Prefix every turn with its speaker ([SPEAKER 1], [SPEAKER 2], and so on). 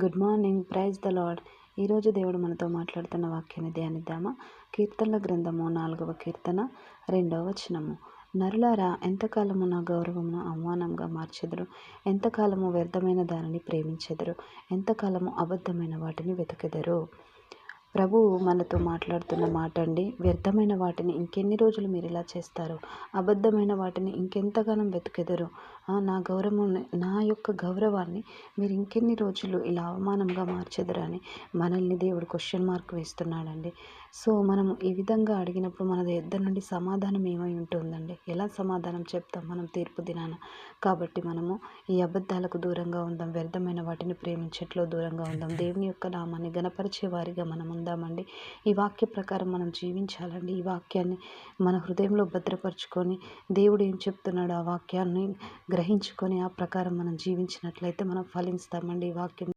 [SPEAKER 1] Good morning. Praise the Lord. ఈరోజు దేవుడు మనతో మాట్లాడుతున్న వాక్యాన్ని ధ్యానిద్దామా. కీర్తనల గ్రంథము 4వ కీర్తన 2వ వచనము. నరులారా, ఎంతకాలము నా గౌరవమును అవమానంగా మార్చెదరు? ఎంతకాలము వ్యర్థమైన దానిని ప్రేమించెదరు? ఎంతకాలము అబద్ధమైన వాటిని వెతుకెదరు? ప్రభువు మనతో మాట్లాడుతున్న మాట అండి. వ్యర్థమైన వాటిని ఇంకెన్ని రోజులు మీరు ఇలా చేస్తారు? అబద్ధమైన వాటిని ఇంకెంతగానం వెతుకెదరు? నా యొక్క గౌరవాన్ని మీరు ఇంకెన్ని రోజులు ఇలా అవమానంగా మార్చెదరని మనల్ని దేవుడు క్వశ్చన్ మార్క్ వేస్తున్నాడండి. సో మనం ఈ విధంగా అడిగినప్పుడు మన దగ్గర నుండి సమాధానం ఏమై ఉంటుందండి? ఎలా సమాధానం చెప్తాం మనం తీర్పు దినాన? కాబట్టి మనము ఈ అబద్ధాలకు దూరంగా ఉందాం. వ్యర్థమైన వాటిని ప్రేమించట్లో దూరంగా ఉందాం. దేవుని యొక్క నామాన్ని గణపరిచే వారిగా మనం ఉందామండి. ఈ వాక్య ప్రకారం మనం జీవించాలండి. ఈ వాక్యాన్ని మన హృదయంలో భద్రపరుచుకొని దేవుడు ఏం చెప్తున్నాడో ఆ వాక్యాన్ని గ్రహించుకొని ఆ ప్రకారం మనం జీవించినట్లయితే మనం ఫలిస్తామండి. ఈ వాక్యం